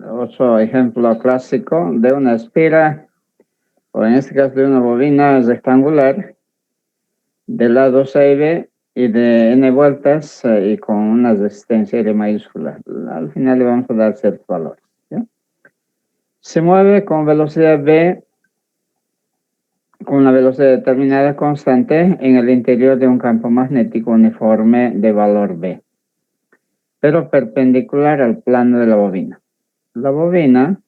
Otro ejemplo clásico de una espira, o en este caso de una bobina rectangular, de lados A y B y de n vueltas y con una resistencia R mayúscula. Al final le vamos a dar ciertos valores. ¿Ya? Se mueve con velocidad V, con una velocidad determinada constante en el interior de un campo magnético uniforme de valor B, pero perpendicular al plano de la bobina. La bobina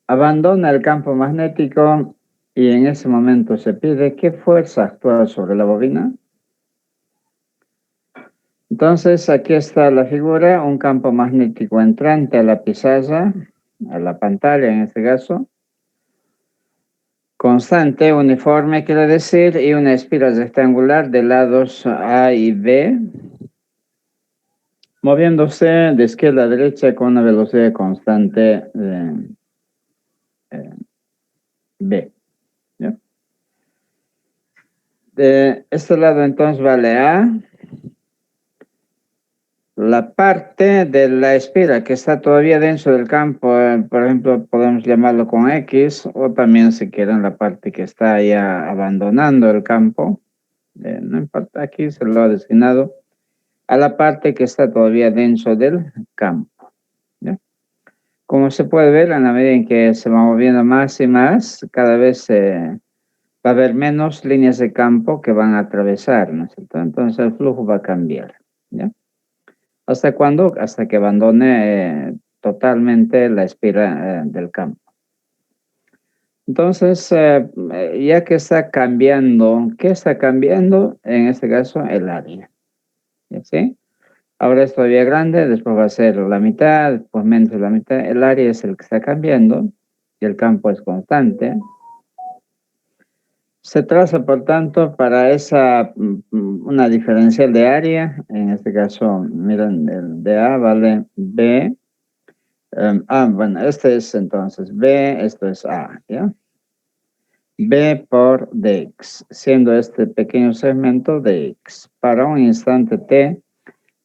abandona el campo magnético y en ese momento se pide qué fuerza actúa sobre la bobina. Entonces aquí está la figura, un campo magnético entrante a la pizarra, a la pantalla en este caso, constante, uniforme quiere decir, y una espiral rectangular de lados A y B, moviéndose de izquierda a derecha con una velocidad constante B. ¿Ya? De este lado entonces vale A. La parte de la espiral que está todavía dentro del campo, por ejemplo, podemos llamarlo con X, o también si quieren la parte que está ya abandonando el campo, no importa, aquí se lo ha designado a la parte que está todavía dentro del campo. ¿Ya? Como se puede ver, a la medida en que se va moviendo más y más, cada vez va a haber menos líneas de campo que van a atravesar, ¿no es cierto? Entonces el flujo va a cambiar. ¿Ya? ¿Hasta cuándo? Hasta que abandone totalmente la espiral del campo. Entonces, ya que está cambiando, ¿qué está cambiando? En este caso, el área. ¿Sí? Ahora es todavía grande, después va a ser la mitad, después menos de la mitad. El área es el que está cambiando y el campo es constante. Se traza, por tanto, para una diferencial de área. En este caso, miren, el de A vale B. Bueno, este es entonces B, esto es A, ¿ya? B por dx, siendo este pequeño segmento dx, para un instante t,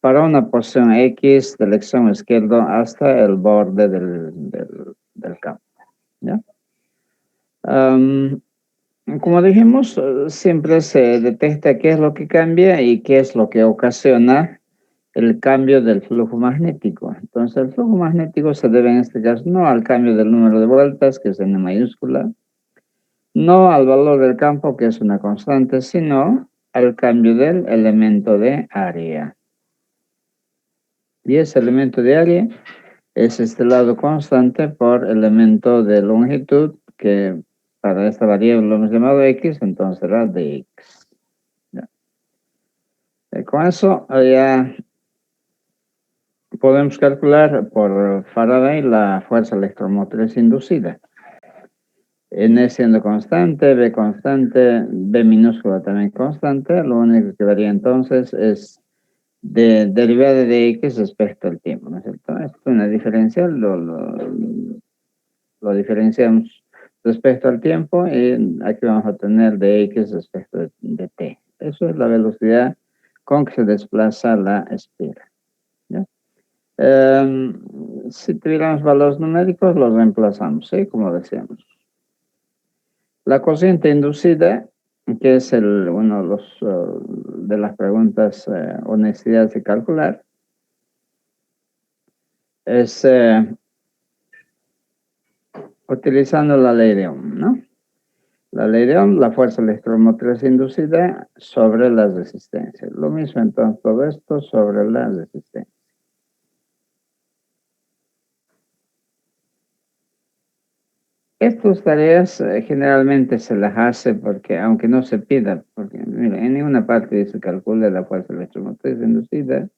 para una porción x del extremo izquierdo hasta el borde del campo, ¿ya? Como dijimos, siempre se detecta qué es lo que cambia y qué es lo que ocasiona el cambio del flujo magnético. Entonces, el flujo magnético se debe en este caso no al cambio del número de vueltas, que es n mayúscula, no al valor del campo, que es una constante, sino al cambio del elemento de área. Y ese elemento de área es este lado constante por elemento de longitud, que para esta variable lo hemos llamado x, entonces será dx. ¿Ya? Con eso ya podemos calcular por Faraday la fuerza electromotriz inducida. N siendo constante, B minúscula también constante, lo único que varía entonces es de derivada de X respecto al tiempo, ¿no es cierto? Esto es una diferencial, lo diferenciamos respecto al tiempo y aquí vamos a tener de X respecto de T. Eso es la velocidad con que se desplaza la espira. ¿Ya? Si tuviéramos valores numéricos, los reemplazamos, ¿sí? Como decíamos. La corriente inducida, que es uno de las preguntas o necesidades de calcular, es utilizando la ley de Ohm, ¿no? La ley de Ohm, la fuerza electromotriz inducida sobre la resistencia. Lo mismo entonces todo esto sobre la resistencia. Estas tareas generalmente se las hace porque, aunque no se pida, porque mira, en ninguna parte se calcula la fuerza electromotriz inducida,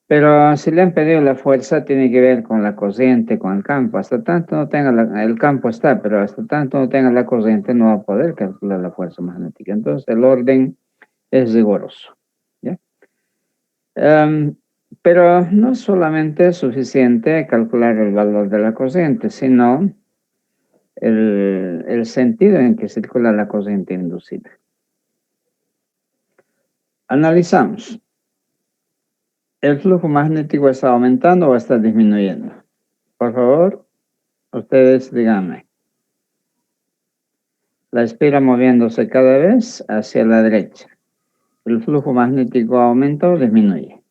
pero si le han pedido la fuerza, tiene que ver con la corriente, con el campo. Hasta tanto no tenga el campo está, pero hasta tanto no tenga la corriente, no va a poder calcular la fuerza magnética. Entonces, el orden es riguroso. ¿Ya? Pero no solamente es suficiente calcular el valor de la corriente, sino el sentido en que circula la corriente inducida. Analizamos. ¿El flujo magnético está aumentando o está disminuyendo? Por favor, ustedes díganme. La espiral moviéndose cada vez hacia la derecha. ¿El flujo magnético aumenta o disminuye?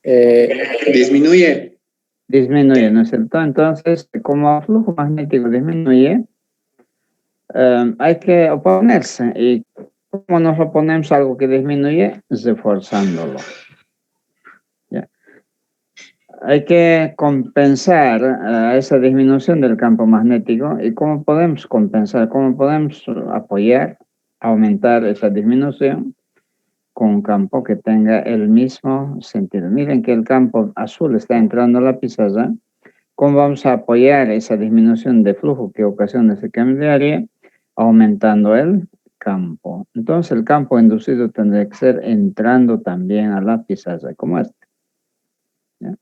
Disminuye. Disminuye, ¿no es cierto? Entonces, como el flujo magnético disminuye, hay que oponerse. ¿Y cómo nos oponemos a algo que disminuye? Reforzándolo. ¿Ya? Hay que compensar esa disminución del campo magnético. ¿Y cómo podemos compensar? ¿Cómo podemos apoyar, aumentar esa disminución con un campo que tenga el mismo sentido? Miren que el campo azul está entrando a la pizarra. ¿Cómo vamos a apoyar esa disminución de flujo que ocasiona ese cambio de área? Aumentando el campo. Entonces el campo inducido tendría que ser entrando también a la pizarra, como este. ¿Ya?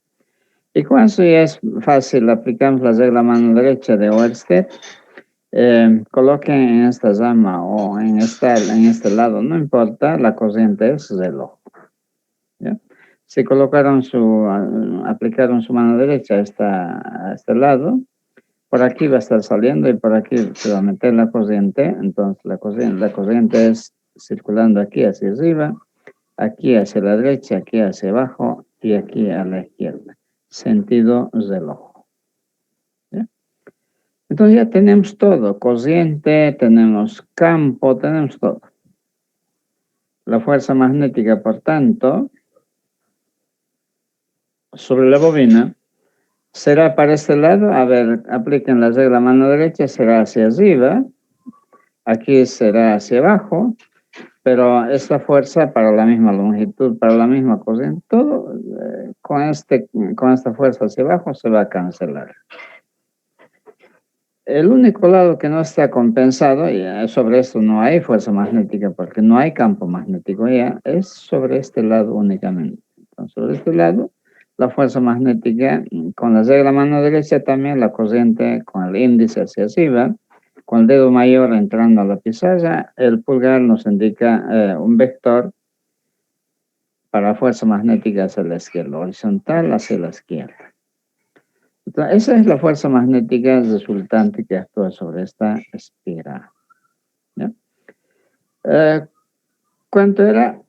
Y con eso ya es fácil, aplicamos la regla mano derecha de Oersted. Coloquen en esta rama o en este lado, no importa, la corriente es reloj. ¿Ya? Si aplicaron su mano derecha a este lado, por aquí va a estar saliendo y por aquí se va a meter la corriente. Entonces la corriente es circulando aquí hacia arriba, aquí hacia la derecha, aquí hacia abajo y aquí a la izquierda. Sentido reloj. ¿Ya? Entonces ya tenemos todo, corriente, tenemos campo, tenemos todo. La fuerza magnética, por tanto, sobre la bobina, será para este lado. A ver, apliquen la regla mano derecha, será hacia arriba. Aquí será hacia abajo, pero esta fuerza para la misma longitud, para la misma corriente, todo con esta fuerza hacia abajo se va a cancelar. El único lado que no está compensado, y sobre esto no hay fuerza magnética porque no hay campo magnético ya, es sobre este lado únicamente. Entonces, sobre este lado, la fuerza magnética, con la regla mano derecha también, la corriente con el índice hacia arriba, con el dedo mayor entrando a la pizarra, el pulgar nos indica un vector para fuerza magnética hacia la izquierda, horizontal hacia la izquierda. Entonces, esa es la fuerza magnética resultante que actúa sobre esta espiral. ¿Ya? ¿Cuánto era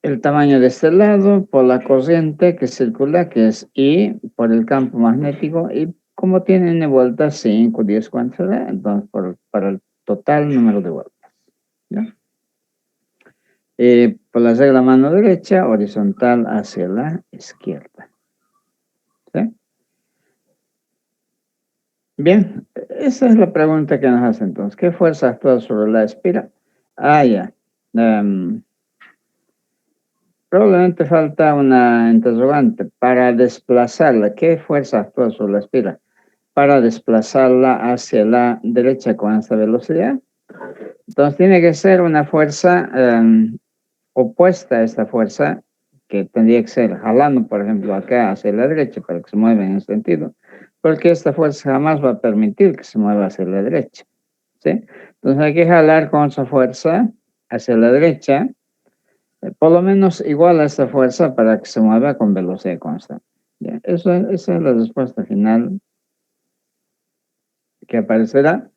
el tamaño de este lado por la corriente que circula, que es I, por el campo magnético? Y como tienen vueltas 5, 10, ¿cuánto será? Entonces, para el total número de vueltas. ¿Ya? Por la regla mano derecha, horizontal hacia la izquierda. ¿Sí? Bien, esa es la pregunta que nos hace entonces. ¿Qué fuerza actúa sobre la espiral? Ya. Probablemente falta una interrogante. Para desplazarla, ¿qué fuerza actúa sobre la espiral? Para desplazarla hacia la derecha con esta velocidad. Entonces tiene que ser una fuerza opuesta a esta fuerza, que tendría que ser jalando, por ejemplo, acá hacia la derecha para que se mueva en ese sentido, porque esta fuerza jamás va a permitir que se mueva hacia la derecha. ¿Sí? Entonces hay que jalar con esa fuerza hacia la derecha, por lo menos igual a esta fuerza para que se mueva con velocidad constante. ¿Ya? Esa es la respuesta final que aparecerá.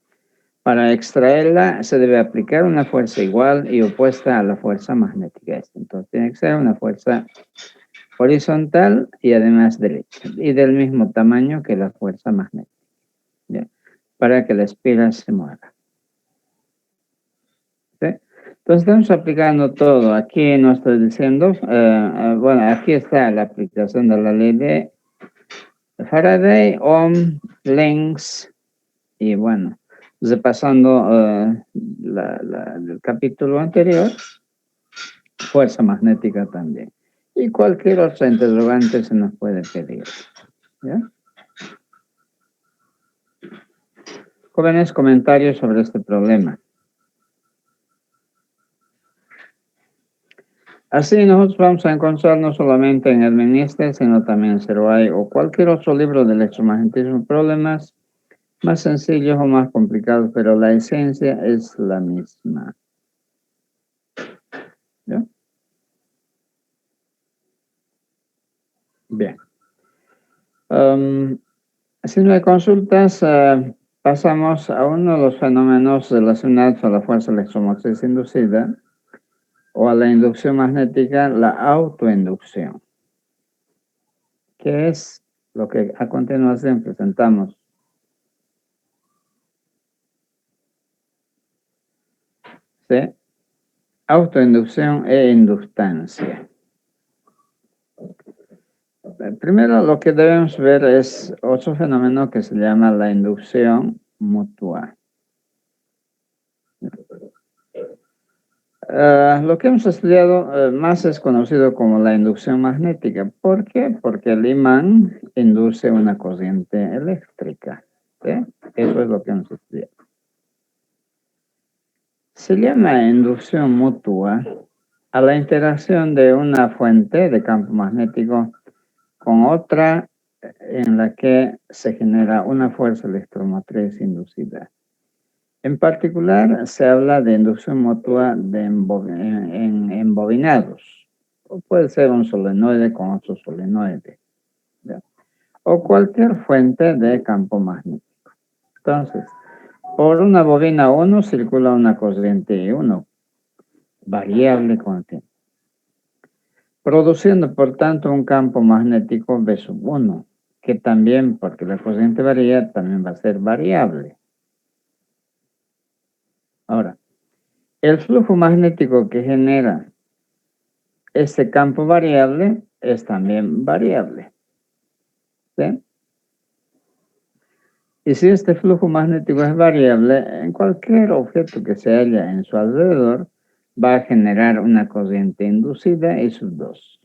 Para extraerla se debe aplicar una fuerza igual y opuesta a la fuerza magnética. Entonces tiene que ser una fuerza horizontal y además derecha, y del mismo tamaño que la fuerza magnética, ¿ya? Para que la espiral se mueva. ¿Sí? Entonces estamos aplicando todo. Aquí no estoy diciendo, bueno, aquí está la aplicación de la ley de Faraday, Ohm, Lenz, y bueno, repasando el capítulo anterior, fuerza magnética también. Y cualquier otra interrogante se nos puede pedir. ¿Ya? Jóvenes, comentarios sobre este problema. Así nosotros vamos a encontrar no solamente en el Menester, sino también en Zeroay o cualquier otro libro de electromagnetismo problemas más sencillos o más complicados, pero la esencia es la misma. Bien. Si no hay consultas, pasamos a uno de los fenómenos relacionados a la fuerza electromotriz inducida o a la inducción magnética, la autoinducción, que es lo que a continuación presentamos. ¿Sí? Autoinducción e inductancia. Primero lo que debemos ver es otro fenómeno que se llama la inducción mutua. Lo que hemos estudiado más es conocido como la inducción magnética. ¿Por qué? Porque el imán induce una corriente eléctrica. ¿Sí? Eso es lo que hemos estudiado. Se llama inducción mutua a la interacción de una fuente de campo magnético con otra en la que se genera una fuerza electromotriz inducida. En particular, se habla de inducción mutua en embobinados. O puede ser un solenoide con otro solenoide. ¿Ya? O cualquier fuente de campo magnético. Entonces, por una bobina 1 circula una corriente I1, variable con el tiempo, produciendo por tanto un campo magnético B1, que también, porque la corriente varía, también va a ser variable. Ahora, el flujo magnético que genera este campo variable es también variable. ¿Sí? Y si este flujo magnético es variable, en cualquier objeto que se halla en su alrededor, va a generar una corriente inducida y sus dos.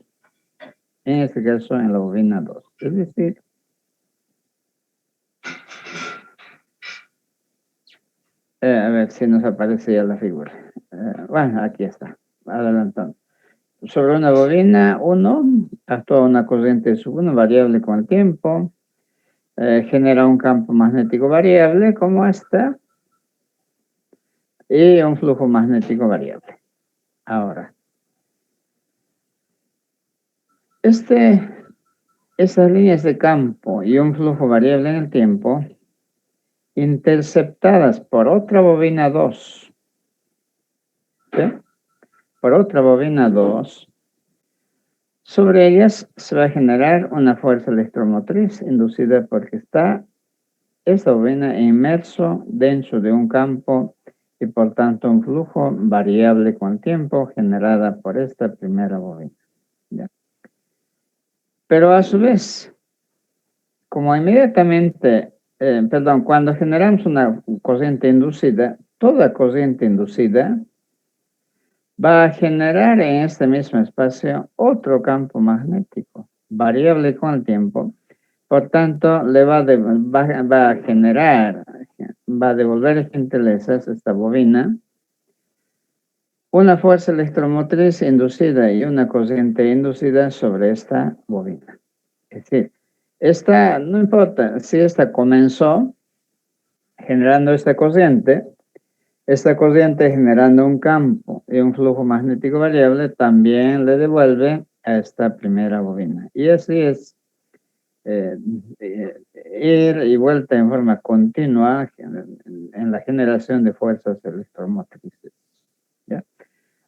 En este caso, en la bobina 2. Es decir, a ver si nos aparece ya la figura. Bueno, aquí está, adelantando. Sobre una bobina 1, actúa una corriente sub1 variable con el tiempo, genera un campo magnético variable como esta, y un flujo magnético variable. Ahora, estas líneas de campo y un flujo variable en el tiempo, interceptadas por otra bobina 2, ¿sí? Por otra bobina 2, sobre ellas se va a generar una fuerza electromotriz inducida porque está esta bobina inmerso dentro de un campo y por tanto un flujo variable con el tiempo generada por esta primera bobina. ¿Ya? Pero a su vez, como inmediatamente, cuando generamos una corriente inducida, toda corriente inducida va a generar en este mismo espacio otro campo magnético, variable con el tiempo. Por tanto, le va a generar, va a devolver gentilezas esta bobina, una fuerza electromotriz inducida y una corriente inducida sobre esta bobina. Es decir, esta, no importa si esta comenzó generando esta corriente generando un campo y un flujo magnético variable también le devuelve a esta primera bobina. Y así es ir y vuelta en forma continua en la generación de fuerzas electromotrices. ¿Ya?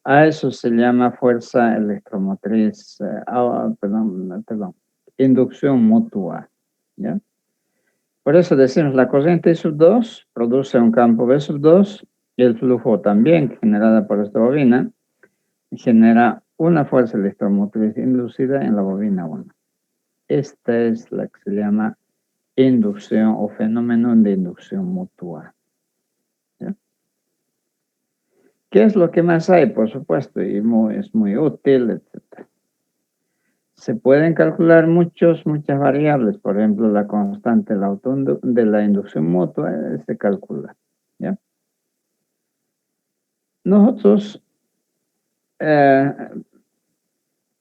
A eso se llama fuerza electromotriz, inducción mutua. ¿Ya? Por eso decimos la corriente I2 produce un campo B2 y el flujo también generada por esta bobina genera una fuerza electromotriz inducida en la bobina 1. Esta es la que se llama inducción o fenómeno de inducción mutua. ¿Ya? ¿Qué es lo que más hay? Por supuesto, y es muy útil, etc. Se pueden calcular muchas variables, por ejemplo, la constante de la inducción mutua se calcula. ¿Ya? Nosotros,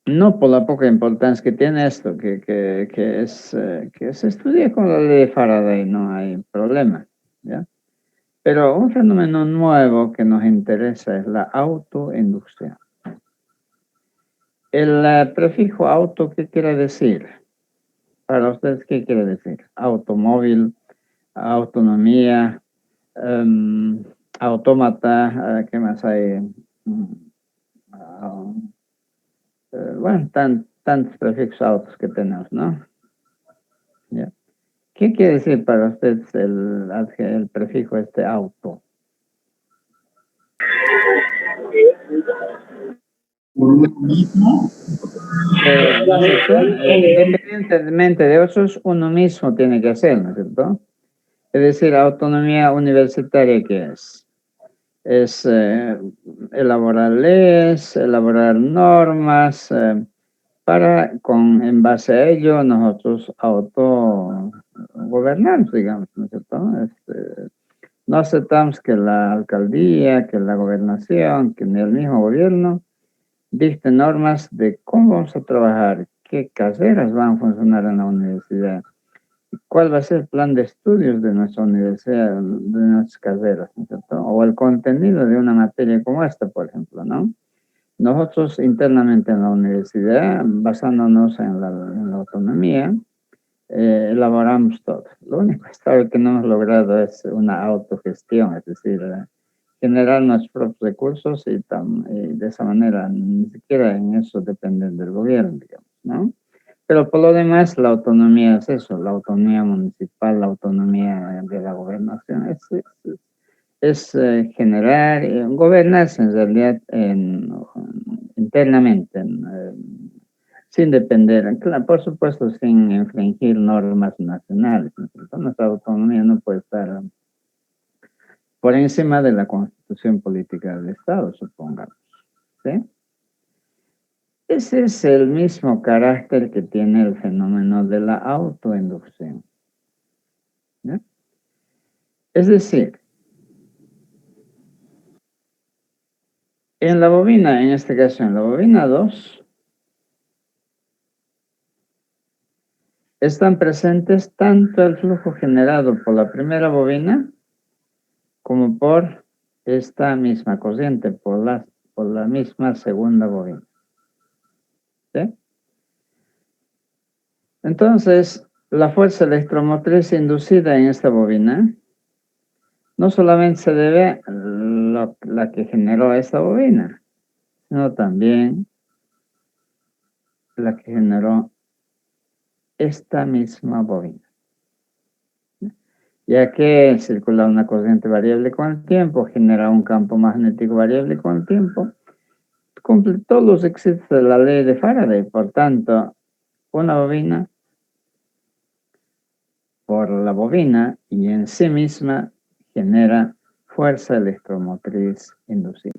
no por la poca importancia que tiene esto, que se estudia con la ley de Faraday, no hay problema. ¿Ya? Pero un fenómeno nuevo que nos interesa es la autoinducción. El prefijo auto, ¿qué quiere decir? Para ustedes, ¿qué quiere decir? Automóvil, autonomía, autómata, ¿qué más hay? Mm, ah, bueno, tantos prefijos autos que tenemos, ¿no? Ya. ¿Qué quiere decir para ustedes el prefijo auto? Por uno mismo. ¿No es cierto? Independientemente de otros, uno mismo tiene que hacer, ¿no es cierto? Es decir, autonomía universitaria, ¿qué es? Es elaborar leyes, elaborar normas, en base a ello, nosotros autogobernarnos, digamos, ¿no es cierto? No aceptamos que la alcaldía, que la gobernación, que ni el mismo gobierno dicte normas de cómo vamos a trabajar, qué carreras van a funcionar en la universidad, cuál va a ser el plan de estudios de nuestra universidad, de nuestras carreras, ¿no es cierto? O el contenido de una materia como esta, por ejemplo, ¿no? Nosotros internamente en la universidad, basándonos en la autonomía, elaboramos todo. Lo único que no hemos logrado es una autogestión, es decir, generar nuestros propios recursos y de esa manera ni siquiera en eso depender del gobierno, digamos, ¿no? Pero por lo demás, la autonomía es eso, la autonomía municipal, la autonomía de la gobernación, generar, gobernarse en realidad internamente, sin depender, claro, por supuesto, sin infringir normas nacionales. ¿No? Nuestra autonomía no puede estar por encima de la constitución política del Estado, supongamos. ¿Sí? Ese es el mismo carácter que tiene el fenómeno de la autoinducción. ¿Sí? Es decir, en la bobina, en este caso en la bobina 2, están presentes tanto el flujo generado por la primera bobina como por esta misma corriente, por la misma segunda bobina. ¿Sí? Entonces, la fuerza electromotriz inducida en esta bobina no solamente se debe a la que generó esta bobina, sino también la que generó esta misma bobina. Ya que circula una corriente variable con el tiempo, genera un campo magnético variable con el tiempo, cumple todos los requisitos de la ley de Faraday. Por tanto, una bobina, por la bobina y en sí misma, genera fuerza electromotriz inducida.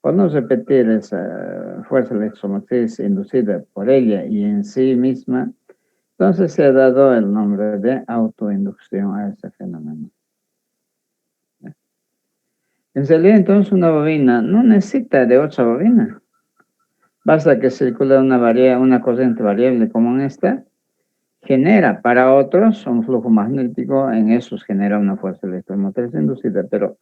Por no repetir esa fuerza electromotriz inducida por ella y en sí misma, entonces se ha dado el nombre de autoinducción a ese fenómeno. En realidad, entonces, una bobina no necesita de otra bobina. Basta que circule una corriente variable como en esta, genera para otros un flujo magnético, en esos genera una fuerza electromotriz inducida, pero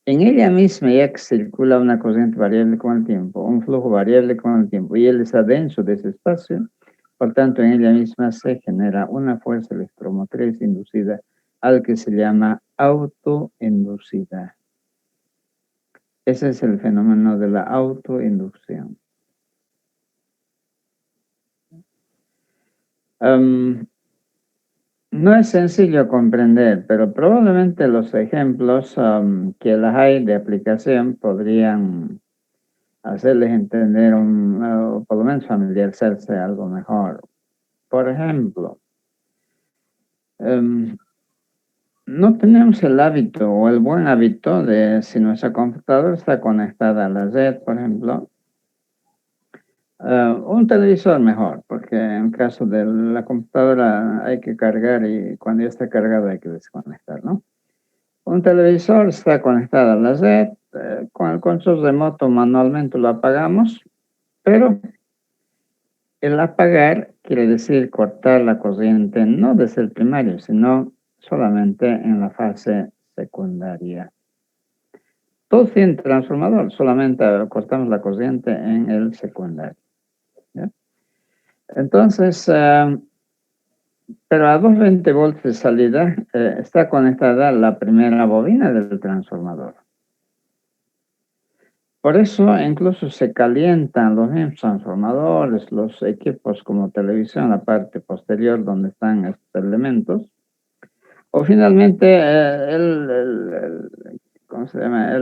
en ella misma, ya que circula una corriente variable con el tiempo, un flujo variable con el tiempo, y él está dentro de ese espacio, por tanto, en ella misma se genera una fuerza electromotriz inducida, al que se llama autoinducida. Ese es el fenómeno de la autoinducción. No es sencillo comprender, pero probablemente los ejemplos que las hay de aplicación podrían hacerles entender, o por lo menos familiarizarse algo mejor. Por ejemplo, no tenemos el hábito o el buen hábito de, si nuestra computadora está conectada a la red, por ejemplo, un televisor mejor, porque en caso de la computadora hay que cargar y cuando ya está cargado hay que desconectar, ¿no? Un televisor está conectado a la red, con el control remoto manualmente lo apagamos, pero el apagar quiere decir cortar la corriente no desde el primario, sino solamente en la fase secundaria. Todo tiene transformador, solamente cortamos la corriente en el secundario. ¿Ya? Entonces, pero a 220 volts de salida está conectada la primera bobina del transformador. Por eso incluso se calientan los mismos transformadores, los equipos como televisión, la parte posterior donde están estos elementos. O finalmente ¿cómo se llama?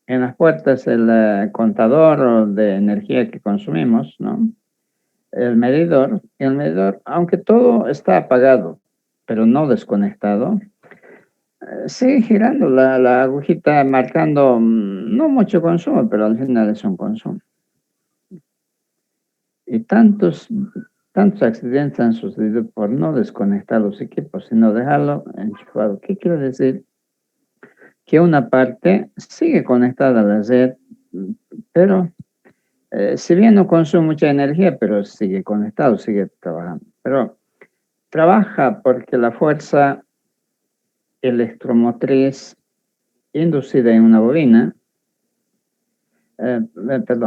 En las puertas el contador de energía que consumimos, ¿no? El medidor, aunque todo está apagado, pero no desconectado, sigue girando la agujita marcando no mucho consumo, pero al final es un consumo. Y tantos accidentes han sucedido por no desconectar los equipos, sino dejarlo enchufado. ¿Qué quiere decir? Que una parte sigue conectada a la red, pero si bien no consume mucha energía, pero sigue conectado, sigue trabajando. Pero trabaja porque la fuerza electromotriz inducida en una bobina,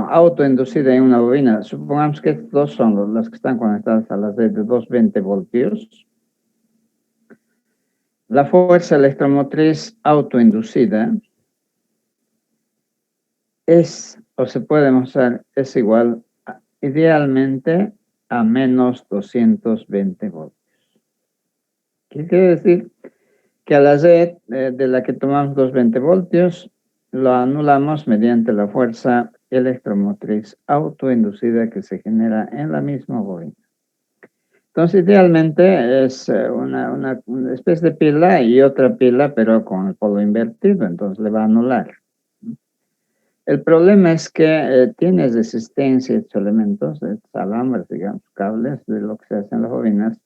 autoinducida en una bobina, supongamos que estos dos son las que están conectadas a la red de 220 voltios. La fuerza electromotriz autoinducida es, o se puede mostrar, es igual idealmente a menos 220 voltios. ¿Qué quiere decir? Que a la red de la que tomamos 220 voltios lo anulamos mediante la fuerza electromotriz autoinducida que se genera en la misma bobina. Entonces, idealmente es una especie de pila y otra pila, pero con el polo invertido, entonces le va a anular. El problema es que tiene resistencia estos elementos, estos alambres, digamos, cables de lo que se hace en las bobinas,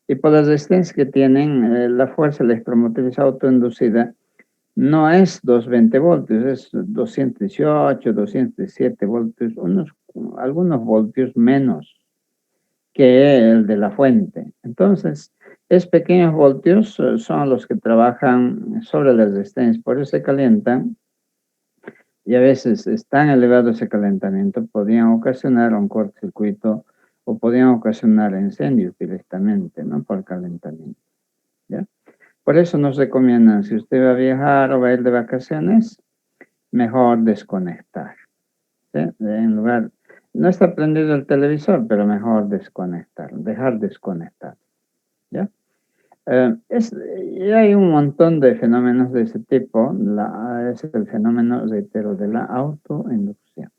y por la resistencia que tienen, la fuerza electromotriz autoinducida no es 220 voltios, es 218, 217 voltios, algunos voltios menos que el de la fuente. Entonces, esos pequeños voltios son los que trabajan sobre la resistencia, por eso se calientan, y a veces es tan elevado ese calentamiento, podrían ocasionar un cortocircuito o podrían ocasionar incendios directamente, ¿no? Por calentamiento, ¿ya? Por eso nos recomiendan, si usted va a viajar o va a ir de vacaciones, mejor desconectar, ¿sí? En lugar, no está prendido el televisor, pero mejor desconectar, dejar desconectar, ¿ya? Y hay un montón de fenómenos de ese tipo. Es el fenómeno, reitero, de la autoinducción.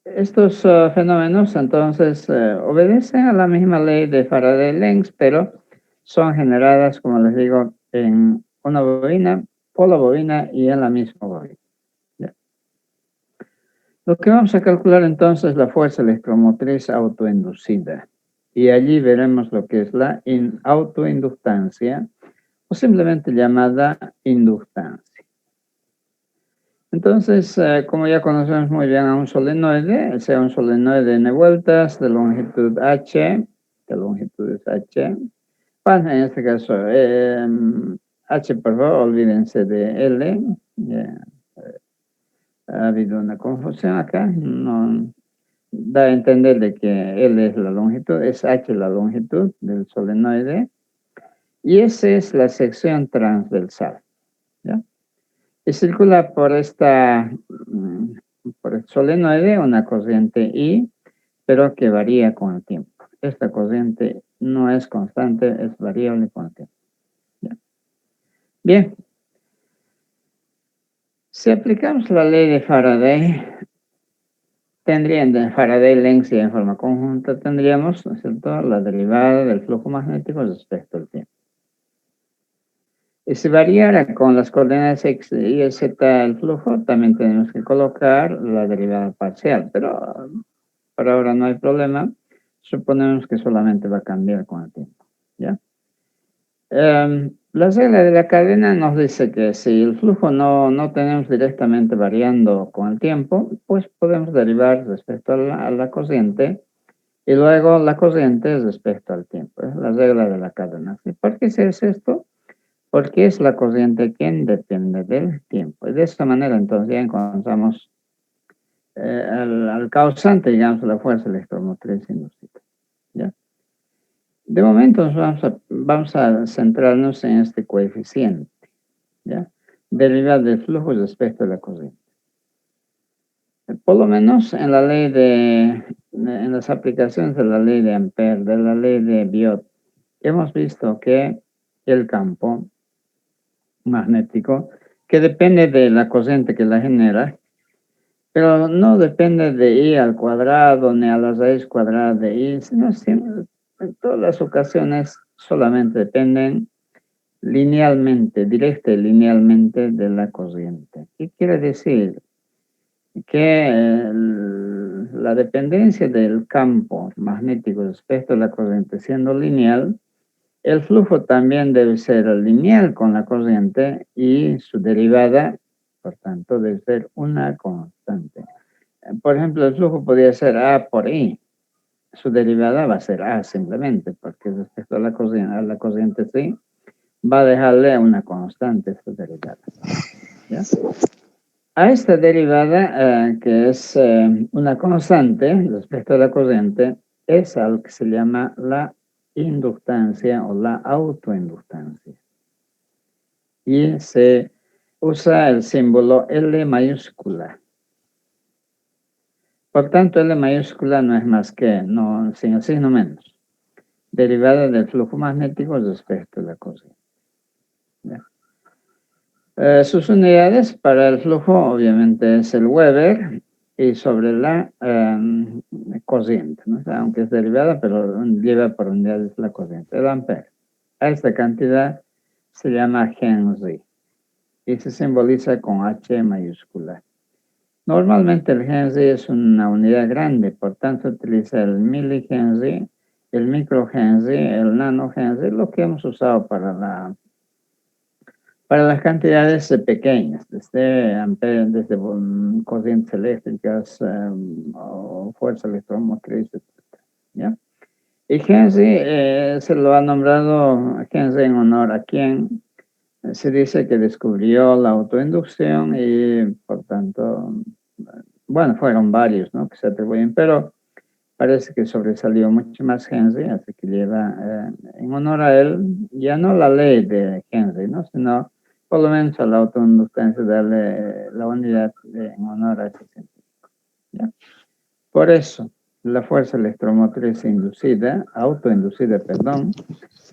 Estos fenómenos, entonces, obedecen a la misma ley de Faraday-Lenz, pero son generadas, como les digo, en una bobina, por la bobina y en la misma bobina. ¿Ya? Lo que vamos a calcular entonces es la fuerza electromotriz autoinducida. Y allí veremos lo que es la autoinductancia, o simplemente llamada inductancia. Entonces, como ya conocemos muy bien a un solenoide, sea un solenoide n vueltas de longitud h, de longitudes h, bueno, en este caso, h, por favor, olvídense de L, ha habido una confusión acá, no da a entender de que L es la longitud, es h la longitud del solenoide, y esa es la sección transversal, ¿ya? Y circula por por el solenoide una corriente I, pero que varía con el tiempo. Esta corriente no es constante, es variable con el tiempo. ¿Ya? Bien. Si aplicamos la ley de Faraday, tendrían de Faraday-Lenz y en forma conjunta, tendríamos, ¿no es cierto?, la derivada del flujo magnético respecto al tiempo. Y si variara con las coordenadas x y z el flujo, también tenemos que colocar la derivada parcial, pero por ahora no hay problema. Suponemos que solamente va a cambiar con el tiempo, ¿ya? La regla de la cadena nos dice que si el flujo no tenemos directamente variando con el tiempo, pues podemos derivar respecto a la corriente y luego la corriente respecto al tiempo. Es la regla de la cadena. ¿Y por qué se hace esto? Porque es la corriente quien depende del tiempo. Y de esta manera entonces ya encontramos al causante, digamos, la fuerza electromotriz inducida. ¿Ya? De momento vamos a centrarnos en este coeficiente, ¿ya? Derivado del flujo respecto a la corriente. Por lo menos en la ley en las aplicaciones de la ley de Ampère, de la ley de Biot, hemos visto que el campo magnético, que depende de la corriente que la genera, pero no depende de I al cuadrado ni a la raíz cuadrada de I, sino en todas las ocasiones solamente dependen linealmente, directa y linealmente de la corriente. ¿Qué quiere decir? Que la dependencia del campo magnético respecto a la corriente siendo lineal, el flujo también debe ser lineal con la corriente y su derivada, por tanto, debe ser una constante. Por ejemplo, el flujo podría ser A por I. Su derivada va a ser A simplemente, porque respecto a la corriente sí, va a dejarle una constante su derivada. ¿Ya? A esta derivada, que es una constante respecto a la corriente, es algo que se llama la inductancia o la autoinductancia. Y se usa el símbolo L mayúscula. Por tanto, L mayúscula no es más que, sin el signo menos, derivada del flujo magnético respecto a la corriente. Sus unidades para el flujo obviamente es el Weber y sobre la corriente, ¿no? O sea, aunque es derivada, pero lleva por unidades la corriente, el ampere. A esta cantidad se llama Henry y se simboliza con H mayúscula. Normalmente el Henry es una unidad grande, por tanto utiliza el milihenry, el microhenry, el nanohenry, lo que hemos usado para las cantidades pequeñas, desde corrientes eléctricas o fuerza electromotriz, etc. ¿Ya? Y Henry se lo ha nombrado Henry en honor a quien se dice que descubrió la autoinducción y por tanto, bueno, fueron varios, ¿no?, que se atribuyen, pero parece que sobresalió mucho más Henry, así que lleva en honor a él, ya no la ley de Henry, ¿no?, sino por lo menos a la autoinductancia darle la unidad en honor a ese científico. ¿Ya? Por eso, la fuerza electromotriz autoinducida,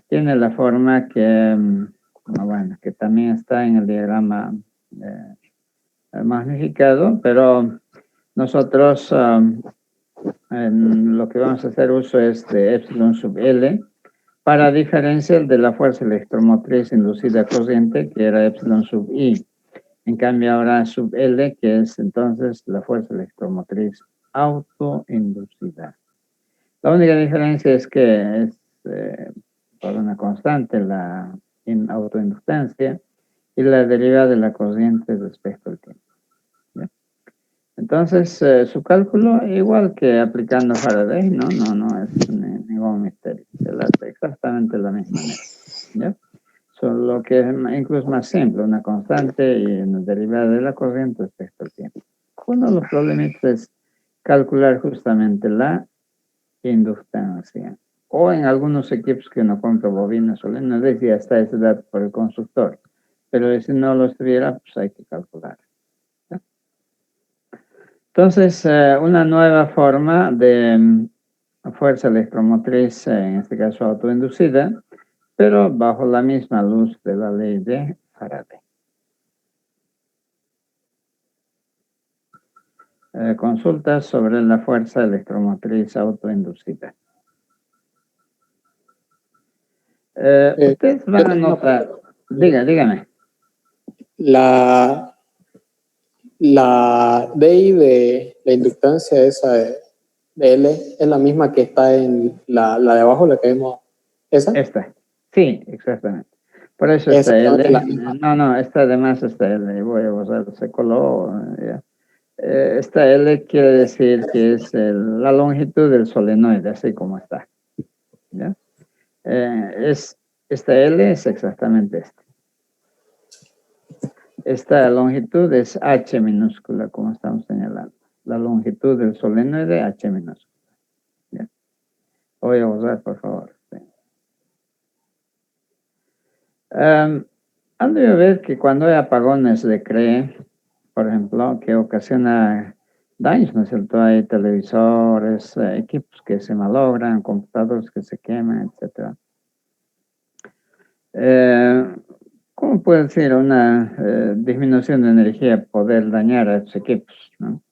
tiene la forma que, que también está en el diagrama magnificado, pero nosotros lo que vamos a hacer uso es de epsilon sub L, para diferenciar de la fuerza electromotriz inducida corriente, que era epsilon sub I. En cambio ahora sub L, que es entonces la fuerza electromotriz autoinducida. La única diferencia es que es por una constante la autoinductancia y la derivada de la corriente respecto al tiempo. ¿Ya? Entonces, su cálculo, igual que aplicando Faraday, no es ningún misterio. Se lo hace exactamente de la misma manera. ¿Ya? Solo que es incluso más simple, una constante y una derivada de la corriente respecto al tiempo. Uno de los problemitas es calcular justamente la inductancia. O en algunos equipos que no compra bobinas o no decía hasta ese dato por el constructor. Pero si no lo estuviera, pues hay que calcular. ¿Ya? Entonces, una nueva forma de fuerza electromotriz, en este caso autoinducida, pero bajo la misma luz de la ley de Faraday. Consultas sobre la fuerza electromotriz autoinducida. Ustedes van a notar, dígame. La DI de la inductancia esa de L es la misma que está en la de abajo, la que vemos. ¿Esa? Esta. Sí, exactamente. Por eso esta L. Esta además esta L. Voy a borrar ese color. Esta L quiere decir que es la longitud del solenoide, así como está. ¿Ya? Esta L es exactamente esta. Esta longitud es H minúscula, como estamos señalando. la longitud del solenoide H minúscula. ¿Ya? Voy a usar, por favor. Sí. Han de ver que cuando hay apagones de CRE, por ejemplo, que ocasiona daños, ¿no es cierto? Hay televisores, equipos que se malogran, computadores que se queman, etc. ¿Cómo puede ser una disminución de energía poder dañar a estos equipos, ¿no?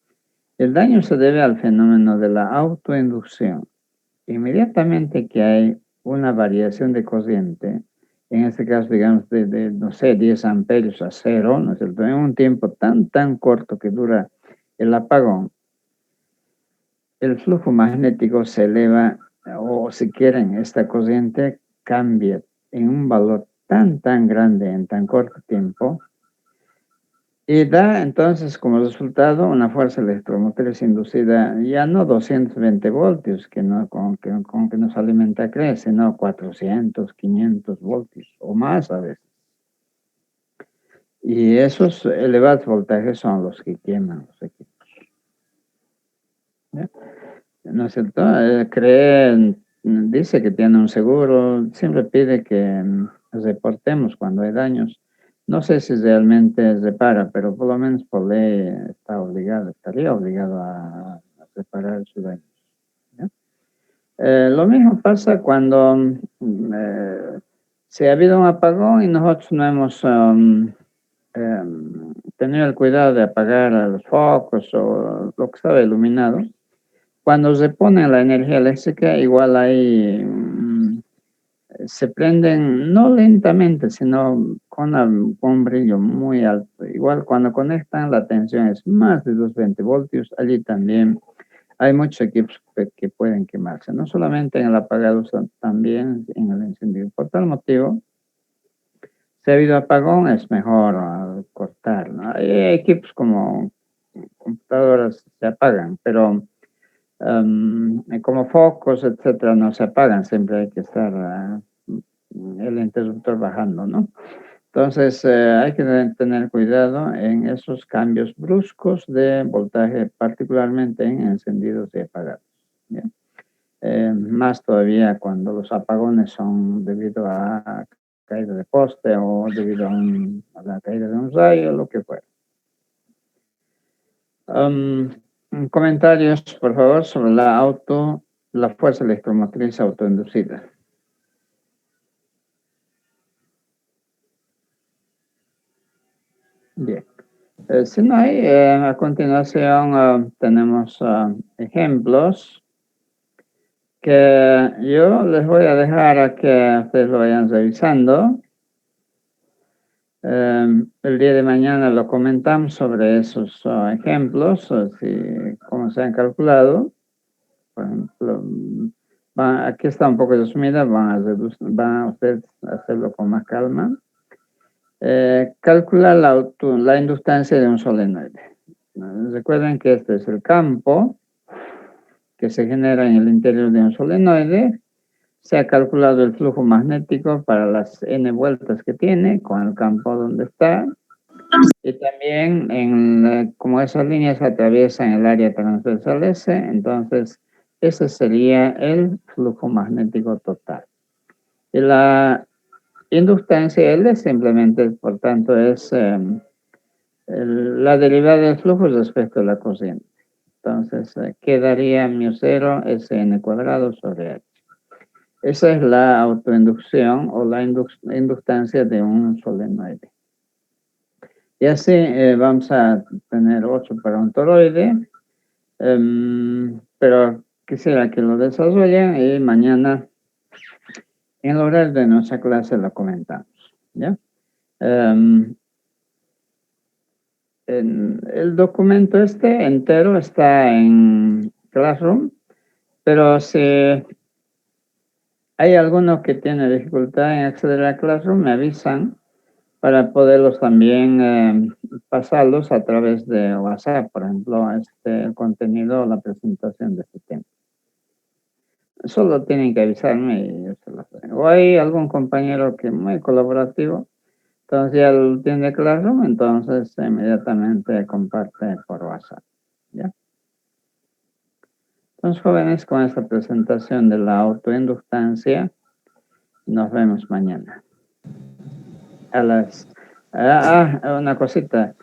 El daño se debe al fenómeno de la autoinducción. Inmediatamente que hay una variación de corriente, en este caso, digamos, no sé, 10 amperios a 0, ¿no es cierto? En un tiempo tan corto que dura el apagón, el flujo magnético se eleva, o si quieren, esta corriente cambia en un valor tan grande en tan corto tiempo, y da entonces como resultado una fuerza electromotriz inducida ya no 220 voltios, con que nos alimenta CRE, sino 400, 500 voltios o más a veces. Y esos elevados voltajes son los que queman los equipos. ¿Ya? ¿No es cierto? CRE dice que tiene un seguro, siempre pide que reportemos cuando hay daños. No sé si realmente repara, pero por lo menos por ley estaría obligado a reparar sus daños. ¿Ya? Lo mismo pasa cuando si ha habido un apagón y nosotros no hemos tenido el cuidado de apagar los focos o lo que estaba iluminado. Cuando se pone la energía eléctrica, igual ahí se prenden no lentamente, sino con un brillo muy alto. Igual cuando conectan, la tensión es más de 220 voltios. Allí también hay muchos equipos que pueden quemarse, no solamente en el apagado, sino también en el encendido. Por tal motivo, si ha habido apagón, es mejor cortar, ¿no? Hay equipos como computadoras se apagan, pero como focos, etcétera, no se apagan, siempre hay que estar el interruptor bajando, ¿no? Entonces, hay que tener cuidado en esos cambios bruscos de voltaje, particularmente en encendidos y apagados. ¿Ya? Más todavía cuando los apagones son debido a caída de poste o debido a la caída de un rayo, lo que fuera. Comentarios, por favor, sobre la fuerza electromotriz autoinducida. Bien. Si no hay, a continuación tenemos ejemplos que yo les voy a dejar a que ustedes lo vayan revisando. El día de mañana lo comentamos sobre esos ejemplos, cómo se han calculado. Por ejemplo, aquí está un poco resumida, van a ustedes a hacerlo con más calma. Calcular la inductancia de un solenoide. Recuerden que este es el campo que se genera en el interior de un solenoide. Se ha calculado el flujo magnético para las n vueltas que tiene con el campo donde está. Y también, como esas líneas atraviesan el área transversal S, entonces ese sería el flujo magnético total. Y la inductancia L simplemente, por tanto, es la derivada del flujo respecto a la corriente. Entonces, quedaría μ0 Sn cuadrado sobre H. Esa es la autoinducción o la inductancia de un solenoide. Y así vamos a tener 8 para un toroide, pero quisiera que lo desarrollen y mañana en el horario de nuestra clase lo comentamos. ¿Ya? El documento entero está en Classroom, pero si hay alguno que tiene dificultad en acceder a Classroom, me avisan para poderlos también pasarlos a través de WhatsApp, por ejemplo, el contenido o la presentación de este tema. Solo tienen que avisarme y yo se lo hago. O hay algún compañero que es muy colaborativo, entonces ya lo tiene Classroom, entonces inmediatamente comparte por WhatsApp. ¿Ya? Entonces, jóvenes, con esta presentación de la autoinductancia, nos vemos mañana. Una cosita.